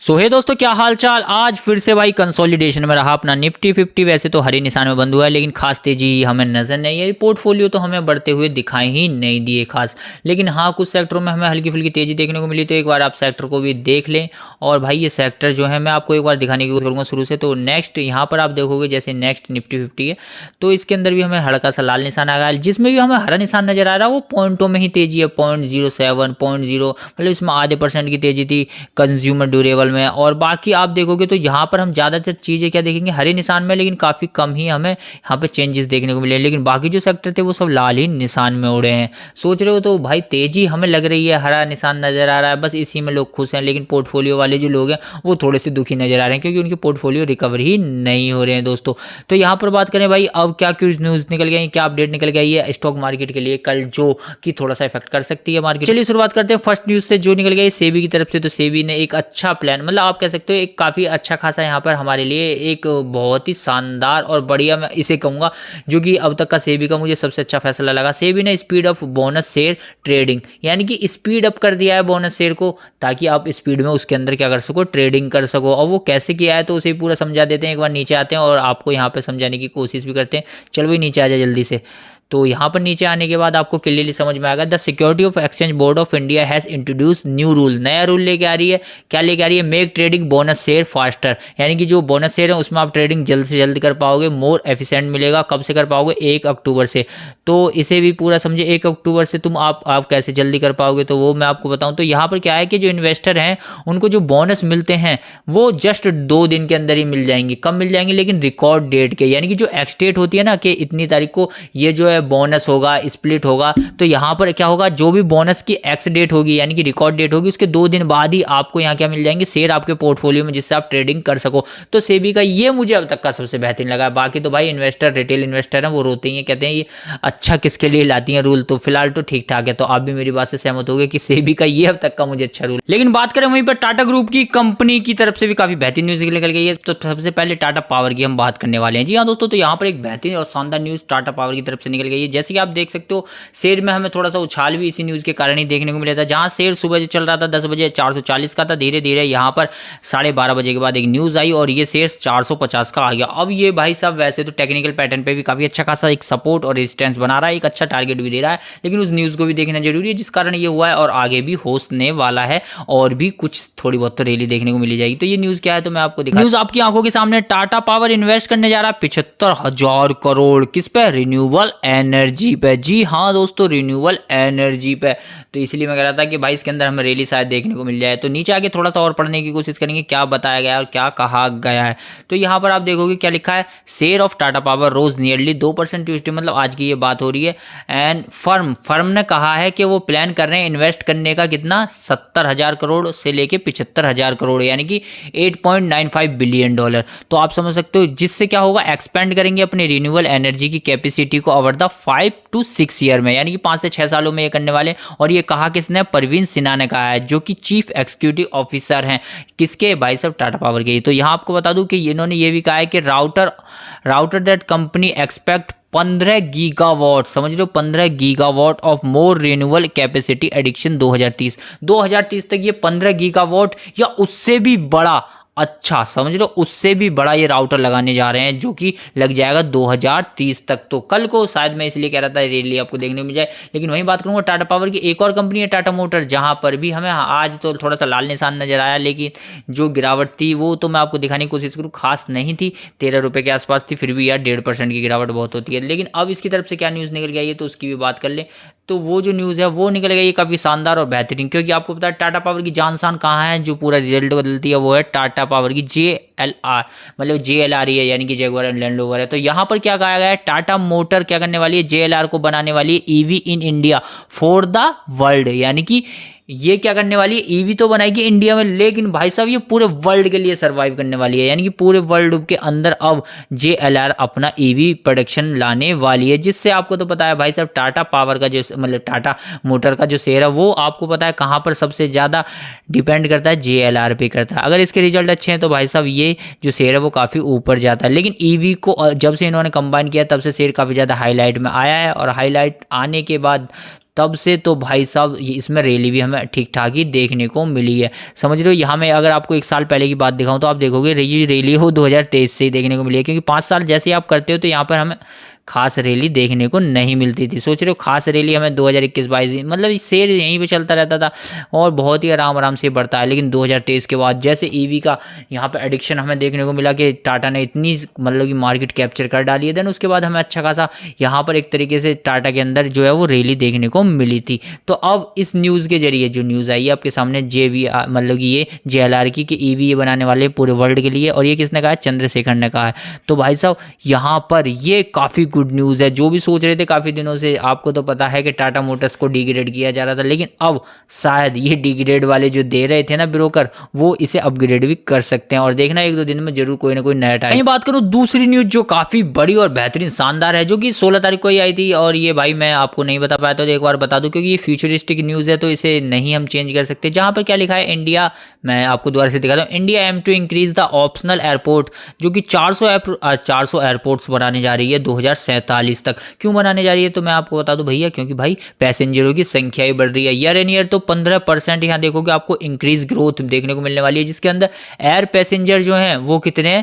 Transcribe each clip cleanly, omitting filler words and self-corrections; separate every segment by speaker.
Speaker 1: सो हे दोस्तों, क्या हाल चाल। आज फिर से भाई कंसोलिडेशन में रहा अपना निफ्टी 50। वैसे तो हरे निशान में बंद हुआ है, लेकिन खास तेजी हमें नजर नहीं आई। पोर्टफोलियो तो हमें बढ़ते हुए दिखाई ही नहीं दिए खास। लेकिन हाँ, कुछ सेक्टरों में हमें हल्की फुल्की तेजी देखने को मिली। तो एक बार आप सेक्टर को भी देख लें। और भाई ये सेक्टर जो है मैं आपको एक बार दिखाने की कोशिश करूँगा शुरू से। तो नेक्स्ट यहाँ पर आप देखोगे, जैसे नेक्स्ट निफ्टी 50 है, तो इसके अंदर भी हमें हल्का सा लाल निशान आ गया है। जिसमें भी हमें हरा निशान नजर आ रहा है वो पॉइंटों में ही तेजी है। 0.07 0.0 मतलब इसमें आधे % की तेजी थी कंज्यूमर ड्यूरेबल में। और बाकी आप देखोगे तो यहाँ पर हम ज़्यादातर चीज़ें क्या देखेंगे, हरे निशान में, लेकिन काफ़ी कम ही हमें यहाँ पे चेंजेस देखने को मिले। लेकिन बाकी जो सेक्टर थे वो सब लाल ही निशान में उड़े हैं। सोच रहे हो तो भाई तेजी हमें लग रही है, हरा निशान नज़र आ रहा है, बस इसी में लोग खुश हैं। लेकिन पोर्टफोलियो वाले जो लोग हैं वो थोड़े से दुखी नज़र आ रहे हैं, क्योंकि उनके पोर्टफोलियो रिकवर ही नहीं हो रहे हैं दोस्तों। तो यहाँ पर बात करें भाई, अब क्या क्यों न्यूज़ निकल गई, क्या अपडेट निकल गई है स्टॉक मार्केट के लिए कल, जो कि थोड़ा सा इफेक्ट कर सकती है मार्केट। चलिए शुरुआत करते हैं फर्स्ट न्यूज़ से जो निकल गई सेबी की तरफ से। तो सेबी ने एक अच्छा प्लान, मतलब आप कह सकते हो एक काफ़ी अच्छा खासा यहाँ पर हमारे लिए एक बहुत ही शानदार और बढ़िया, मैं इसे कहूँगा, जो कि अब तक का सेबी का मुझे सबसे अच्छा फैसला लगा। सेबी ने speed of bonus share trading, यानी कि स्पीड अप कर दिया है बोनस शेयर को, ताकि आप स्पीड में उसके अंदर क्या कर सको, ट्रेडिंग कर सको। और वो कैसे किया है तो उसे पूरा समझा देते हैं। एक बार नीचे आते हैं और आपको यहाँ पे समझाने की कोशिश भी करते हैं। चलो भाई नीचे आ जाए जल्दी से। तो यहाँ पर नीचे आने के बाद आपको क्लियरली समझ में आएगा, the security of exchange board of India has introduce new rule. नया रूल लेके आ रही है। क्या लेके आ रही है? Make trading bonus share faster, यानी कि जो बोनस शेयर है उसमें आप ट्रेडिंग जल्द से जल्द कर पाओगे, मोर एफिशिएंट मिलेगा। कब से कर पाओगे? 1 अक्टूबर से। तो इसे भी पूरा समझे, 1 अक्टूबर से तुम आप कैसे जल्दी कर पाओगे, तो वो मैं आपको बताऊँ। तो यहाँ पर क्या है कि जो इन्वेस्टर हैं उनको जो बोनस मिलते हैं वो जस्ट 2 दिन के अंदर ही मिल जाएंगे। कब मिल जाएंगे? लेकिन रिकॉर्ड डेट के, यानी कि जो एक्स डेट होती है ना, कि इतनी तारीख को ये जो है बोनस होगा, स्प्लिट होगा। तो यहाँ पर क्या होगा, जो भी बोनस की एक्स डेट होगी, यानी कि रिकॉर्ड डेट होगी, उसके 2 दिन बाद ही आपको यहाँ क्या मिल जाएंगे, शेयर आपके पोर्टफोलियो में, जिससे आप ट्रेडिंग कर सको। तो सेबी का ये मुझे अब तक का सबसे बेहतरीन लगा है। बाकी तो भाई इन्वेस्टर, रिटेल इन्वेस्टर हैं, वो रोते ही हैं, कहते हैं ये अच्छा किसके लिए लाती हैं रूल। तो फिलहाल तो ठीक ठाक है। तो आप भी मेरी बात से सहमत होगे कि सेबी का ये अब तक का मुझे अच्छा रूल। लेकिन बात करें वहीं पर टाटा ग्रुप की कंपनी की तरफ से भी काफी बेहतरीन न्यूज निकल गई है। तो सबसे पहले टाटा पावर की हम बात करने वाले हैं। जी हाँ दोस्तों, तो यहाँ पर एक बेहतरीन और शानदार न्यूज टाटा पावर की तरफ से निकल गई है। जैसे कि आप देख सकते हो, शेयर में हमें थोड़ा सा उछाल भी इसी न्यूज़ के कारण ही देखने को मिला था। जहां शेयर सुबह चल रहा था 10 बजे 440 का था, धीरे धीरे यहाँ पर 12:30 बजे के बाद एक न्यूज़ आई और ये शेयर 450 का आ गया। अब ये भाई साहब वैसे तो टेक्निकल पैटर्न पे भी काफ़ी अच्छा खासा एक सपोर्ट और रेजिस्टेंस बना रहा है, एक अच्छा टारगेट भी दे रहा है। लेकिन उस न्यूज़ को भी देखना जरूरी है, जिस कारण ये हुआ है, और आगे भी होने वाला है, और भी कुछ थोड़ी बहुत तो रैली देखने को मिली जाएगी। तो ये न्यूज़ क्या है तो मैं आपको दिखा, न्यूज़ आपकी आंखों के सामने। टाटा पावर इन्वेस्ट करने जा रहा है 75,000 करोड़, किस पे? रिन्यूएबल एनर्जी पे। जी हाँ दोस्तों, रिन्यूएबल एनर्जी पे। तो इसलिए मैं कह रहा था कि भाई इसके अंदर हमें रैली शायद देखने को मिल जाए। तो नीचे आके थोड़ा सा और पढ़ने की कोशिश करेंगे क्या बताया गया है और क्या कहा गया है। तो यहाँ पर आप देखोगे क्या लिखा है, share of Tata Power rose nearly 2% Tuesday, मतलब आज की ये बात हो रही है। एंड फर्म ने कहा है कि वो प्लान कर रहे हैं इन्वेस्ट करने का कितना, 70,000 करोड़ से लेके 75,000 करोड़, यानी कि $8.95 बिलियन। तो आप समझ सकते हो, जिससे क्या होगा, एक्सपेंड करेंगे अपनी रिन्यूएबल एनर्जी की कैपेसिटी को ओवर द 5 to 6 ईयर में, यानी कि 5 से 6 सालों में ये करने वाले। और ये कहा किसने? परवीन सिन्हा ने कहा है, जो कि चीफ एग्जीक्यूटिव ऑफिसर हैं किसके? भाई साहब टाटा पावर के। तो यहाँ आपको बता दूं कि इन्होंने ये भी कहा है कि router that company expect 15 gigawatt, समझ लो 15 gigawatt of more renewable capacity addiction 2030 तक ये 15 गीगावाट या उससे भी बड़ा, अच्छा समझ लो उससे भी बड़ा ये राउटर लगाने जा रहे हैं, जो कि लग जाएगा 2030 तक। तो कल को शायद मैं इसलिए कह रहा था रैली आपको देखने को मिल जाए। लेकिन वहीं बात करूंगा टाटा पावर की, एक और कंपनी है टाटा मोटर, जहां पर भी हमें आज तो थोड़ा सा लाल निशान नजर आया, लेकिन जो गिरावट थी वो तो मैं आपको दिखाने की कोशिश करूँ, खास नहीं थी, 13 रुपये के आसपास थी। फिर भी यार 1.5% की गिरावट बहुत होती है। लेकिन अब इसकी तरफ से क्या न्यूज़ निकल गई है तो उसकी भी बात कर ले। तो वो जो न्यूज़ है वो निकल गई है काफ़ी शानदार और बेहतरीन, क्योंकि आपको पता है टाटा पावर की जान शान कहाँ है, जो पूरा रिजल्ट बदलती है, वो है टाटा पावर की JLR, मतलब JLR ही है, यानी कि जगुआर एंड लैंड रोवर है। तो यहाँ पर क्या कहा गया है, टाटा मोटर क्या करने वाली है, JLR को बनाने वाली है EV in India for the world, यानी कि ये क्या करने वाली है, ईवी तो बनाएगी इंडिया में, लेकिन भाई साहब ये पूरे वर्ल्ड के लिए सर्वाइव करने वाली है, यानी कि पूरे वर्ल्ड के अंदर अब JLR अपना ईवी प्रोडक्शन लाने वाली है। जिससे आपको तो पता है भाई साहब टाटा पावर का जो, मतलब टाटा मोटर का जो शेयर है, वो आपको पता है कहाँ पर सबसे ज़्यादा डिपेंड करता है, JLR पे करता है। अगर इसके रिजल्ट अच्छे हैं तो भाई साहब ये जो शेयर है वो काफ़ी ऊपर जाता है। लेकिन ईवी को जब से इन्होंने कंबाइन किया तब से शेयर काफ़ी ज़्यादा हाईलाइट में आया है, और हाईलाइट आने के बाद तब से तो भाई साहब इसमें रैली भी हमें ठीक ठाक ही देखने को मिली है। समझ रहे हो, यहाँ मैं अगर आपको 1 साल पहले की बात दिखाऊं तो आप देखोगे ये रैली हो 2023 से ही देखने को मिली है, क्योंकि 5 साल जैसे ही आप करते हो तो यहाँ पर हमें खास रैली देखने को नहीं मिलती थी। सोच रहे हो, खास रैली हमें 2021-22 मतलब शेयर यहीं पे चलता रहता था और बहुत ही आराम आराम से बढ़ता है। लेकिन 2023 के बाद जैसे ईवी का यहाँ पे एडिक्शन हमें देखने को मिला कि टाटा ने इतनी मतलब कि मार्केट कैप्चर कर डाली है, देन उसके बाद हमें अच्छा खासा यहाँ पर एक तरीके से टाटा के अंदर जो है वो रैली देखने को मिली थी। तो अब इस न्यूज़ के जरिए जो न्यूज़ आई है आपके सामने, मतलब कि ये JLR की कि ईवी ये बनाने वाले पूरे वर्ल्ड के लिए, और ये किसने कहा है, चंद्रशेखर ने कहा है। तो भाई साहब यहाँ पर ये काफ़ी गुड न्यूज़ है। जो भी सोच रहे थे काफ़ी दिनों से, आपको तो पता है कि टाटा मोटर्स को डिग्रेड किया जा रहा था, लेकिन अब शायद ये डिग्रेड वाले जो दे रहे थे ना ब्रोकर, वो इसे अपग्रेड भी कर सकते हैं, और देखना 1-2 दिन में जरूर कोई ना कोई नया टाइम। बात करूँ दूसरी न्यूज़ जो काफ़ी बड़ी और बेहतरीन शानदार है, जो कि 16 तारीख को ही आई थी, और ये भाई मैं आपको नहीं बता पाया तो एक बार बता दूं, क्योंकि ये फ्यूचरिस्टिक न्यूज़ है तो इसे नहीं हम चेंज कर सकते। जहाँ पर क्या लिखा है, इंडिया, मैं आपको दोबारा से दिखाता हूँ, India aim to increase the optional airport, जो कि 400 एयरपोर्ट्स बनाने जा रही है 2047 तक। क्यों बनाने जा रही है तो मैं आपको बता दूं भैया, क्योंकि भाई पैसेंजरों की संख्या ही बढ़ रही है। ईयर एन ईयर तो 15% यहाँ देखोगे आपको इंक्रीज ग्रोथ देखने को मिलने वाली है, जिसके अंदर एयर पैसेंजर जो हैं वो कितने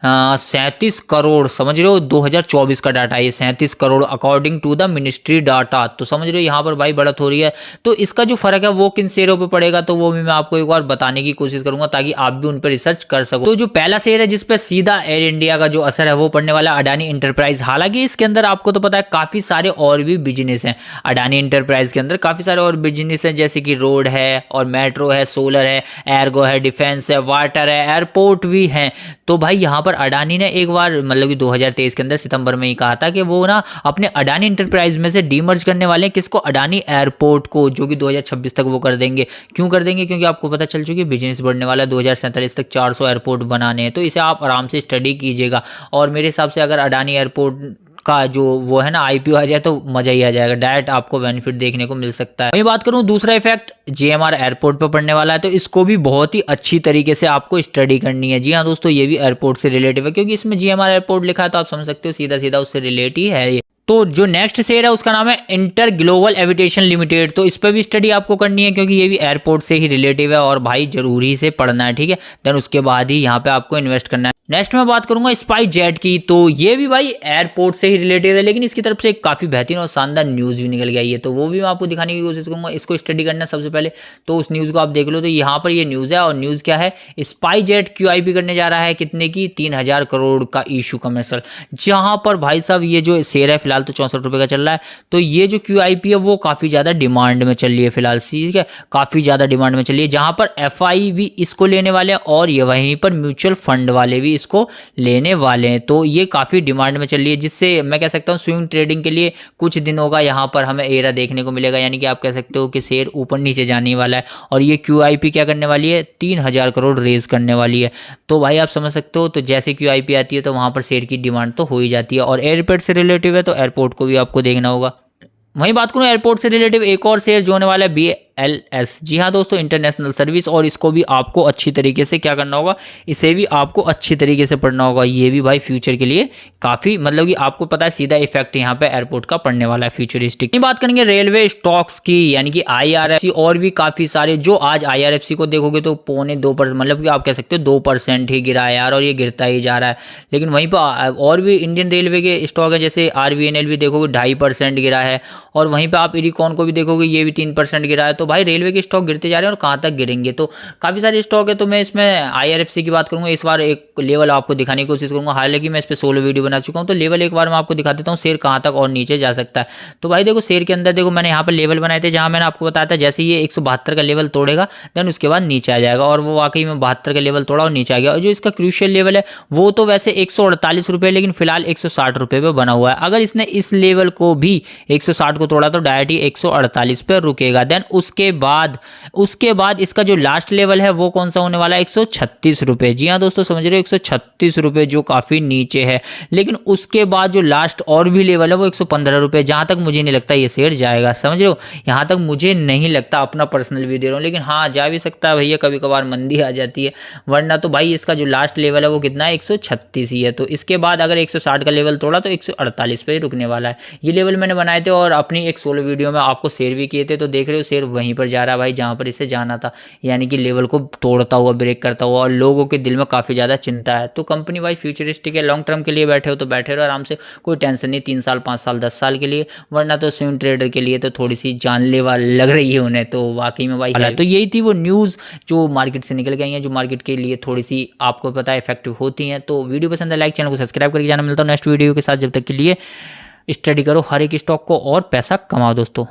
Speaker 1: 37 करोड़, समझ रहे हो 2024 का डाटा, ये 37 crore according to the ministry data. तो समझ रहे हो यहाँ पर भाई बढ़त हो रही है। तो इसका जो फर्क है वो किन शेयरों पे पड़ेगा, तो वो भी मैं आपको एक बार बताने की कोशिश करूंगा ताकि आप भी उन पर रिसर्च कर सको। तो जो पहला शेयर है जिसपे सीधा एयर इंडिया का जो असर है वो पड़ने वाला अडानी इंटरप्राइज। हालांकि इसके अंदर आपको तो पता है काफी सारे और भी बिजनेस हैं, अडानी इंटरप्राइज के अंदर काफी सारे और बिजनेस हैं, जैसे कि रोड है और मेट्रो है, सोलर है, एयरगो है, डिफेंस है, वाटर है, एयरपोर्ट भी है। तो भाई यहाँ पर अडानी ने एक बार मतलब कि 2023 के अंदर सितंबर में ही कहा था कि वो ना अपने अडानी इंटरप्राइज में से डीमर्ज करने वाले हैं, किसको, अडानी एयरपोर्ट को, जो कि 2026 तक वो कर देंगे। क्यों कर देंगे, क्योंकि आपको पता चल चुकी है बिजनेस बढ़ने वाला है, 2047 तक 400 एयरपोर्ट बनाने हैं। तो इसे आप आराम से स्टडी कीजिएगा, और मेरे हिसाब से अगर अडानी एयरपोर्ट का जो वो है ना IPO आ जाए तो मजा ही आ जाएगा, डायरेक्ट आपको बेनिफिट देखने को मिल सकता है। वही बात करूं दूसरा इफेक्ट GMR एयरपोर्ट पर पड़ने वाला है, तो इसको भी बहुत ही अच्छी तरीके से आपको स्टडी करनी है। जी हाँ दोस्तों, ये भी एयरपोर्ट से रिलेटिव है, क्योंकि इसमें GMR एयरपोर्ट लिखा है तो आप समझ सकते हो सीधा सीधा उससे रिलेट ही है ये। तो जो नेक्स्ट शेयर है उसका नाम है इंटर ग्लोबल एविटेशन लिमिटेड। तो इस पर भी स्टडी आपको करनी है, क्योंकि ये भी एयरपोर्ट से ही रिलेटिव है, और भाई जरूरी से पढ़ना है, ठीक है। देन उसके बाद ही यहाँ पे आपको इन्वेस्ट करना है। नेक्स्ट मैं बात करूंगा स्पाइस जेट की। तो ये भी भाई एयरपोर्ट से ही रिलेटेड है, लेकिन इसकी तरफ से काफी बेहतरीन और शानदार न्यूज़ भी निकल गई है, तो वो भी मैं आपको दिखाने की कोशिश करूंगा। इसको स्टडी करना सबसे पहले, तो उस न्यूज़ को आप देख लो। तो यहाँ पर ये न्यूज़ है, और न्यूज़ क्या है, स्पाइस जेट QIP करने जा रहा है, कितने की, 3000 करोड़ का इशू कमर्शियल। जहाँ पर भाई साहब ये जो शेयर है फिलहाल तो 64 रुपये का चल रहा है। तो ये जो QIP है वो काफ़ी ज़्यादा डिमांड में चल रही है फिलहाल, ठीक है, काफ़ी ज़्यादा डिमांड में चल रही है, जहाँ पर FI भी इसको लेने वाले हैं, और ये वहीं पर म्यूचुअल फंड वाले भी इसको लेने वाले हैं। तो ये काफ़ी डिमांड में चल रही है, जिससे मैं कह सकता हूँ स्विंग ट्रेडिंग के लिए कुछ दिनों का यहाँ पर हमें एरा देखने को मिलेगा, यानी कि आप कह सकते हो कि शेयर ऊपर नीचे जाने वाला है। और ये QIP क्या करने वाली है, 3000 करोड़ रेज करने वाली है। तो भाई आप समझ सकते हो, तो जैसे QIP आती है तो वहाँ पर शेयर की डिमांड तो हो ही जाती है, और एयरपोर्ट से रिलेटिव है तो एयरपोर्ट को भी आपको देखना होगा। वहीं बात करूँ एयरपोर्ट से रिलेटिव एक और शेयर जो होने वाला है BLS। जी हाँ दोस्तों, इंटरनेशनल सर्विस, और इसको भी आपको अच्छी तरीके से क्या करना होगा, इसे भी आपको अच्छी तरीके से पढ़ना होगा। ये भी भाई फ्यूचर के लिए काफ़ी मतलब कि आपको पता है सीधा इफेक्ट यहाँ पे एयरपोर्ट का पड़ने वाला है फ्यूचरिस्टिक। बात करेंगे रेलवे स्टॉक्स की, यानी कि IRFC, और भी काफ़ी सारे जो आज IRFC को देखोगे तो 0.2%, मतलब कि आप कह सकते हो 2% ही गिरा है यार, और ये गिरता ही जा रहा है। लेकिन वहीं पर और भी इंडियन रेलवे के स्टॉक है, जैसे RVNL भी देखोगे 2.5% गिरा है, और वहीं पर आप इरिकॉन को भी देखोगे ये भी 3% गिरा है। तो भाई रेलवे के स्टॉक गिरते जा रहे हैं, और कहाँ तक गिरेंगे, तो काफ़ी सारे स्टॉक है। तो मैं इसमें IRFC की बात करूंगा, इस बार एक लेवल आपको दिखाने की कोशिश करूंगा। हालांकि मैं इस पर 16 वीडियो बना चुका हूं, तो लेवल एक बार मैं आपको दिखा देता हूं, शेयर कहाँ तक और नीचे जा सकता है। तो भाई देखो शेयर के अंदर देखो मैंने यहाँ पर लेवल बनाए थे, जहाँ मैंने आपको बताया था जैसे ये 172 का लेवल तोड़ेगा देन उसके बाद नीचे आ जाएगा, और वो वाकई में 72 का लेवल तोड़ा और नीचे आ गया। और जो इसका क्रूशियल लेवल है वो तो वैसे 148 रुपये, लेकिन फिलहाल 160 रुपये पे बना हुआ है। अगर इसने इस लेवल को भी 160 को तोड़ा तो डायरेक्ट ही 148 पे रुकेगा। देन उसके बाद इसका जो लास्ट लेवल है वो कौन सा होने वाला है, 136 रुपये। जी हाँ दोस्तों, समझ रहे हो, 136 रुपये, जो काफ़ी नीचे है। लेकिन उसके बाद जो लास्ट और भी लेवल है वो 115 रुपये। जहाँ तक मुझे नहीं लगता ये शेयर जाएगा, समझ रहे हो, यहाँ तक मुझे नहीं लगता, अपना पर्सनल व्यू दे रहा हूँ। लेकिन हाँ, जा भी सकता है भैया, कभी कभार मंदी आ जाती है, वरना तो भाई इसका जो लास्ट लेवल है वो कितना है, 136 ही है। तो इसके बाद अगर 160 का लेवल तोड़ा तो 148 पे ही रुकने वाला है। ये लेवल मैंने बनाए थे और अपनी एक सोलो वीडियो में आपको शेयर भी किए थे, तो देख रहे हो शेयर वहीं पर जा रहा है भाई जहाँ पर इसे जाना था, यानी कि लेवल को तोड़ता हुआ, ब्रेक करता हुआ, और लोगों के दिल में काफ़ी ज़्यादा चिंता है। तो कंपनी भाई फ्यूचरिस्टिक है, लॉन्ग टर्म के लिए बैठे हो तो बैठे रहो आराम से, कोई टेंशन नहीं, 3 साल 5 साल 10 साल के लिए, वरना तो स्विंग ट्रेडर के लिए तो थोड़ी सी जानलेवा लग रही है उन्हें। तो वाकई में भाई तो यही थी वो न्यूज़ जो मार्केट से निकल गई हैं, जो मार्केट के लिए थोड़ी सी आपको पता है इफेक्टिव होती हैं। तो वीडियो पसंद है लाइक, चैनल को सब्सक्राइब करके जाना। मिलता हूँ नेक्स्ट वीडियो के साथ, जब तक के लिए स्टडी करो हर एक स्टॉक को और पैसा कमाओ दोस्तों।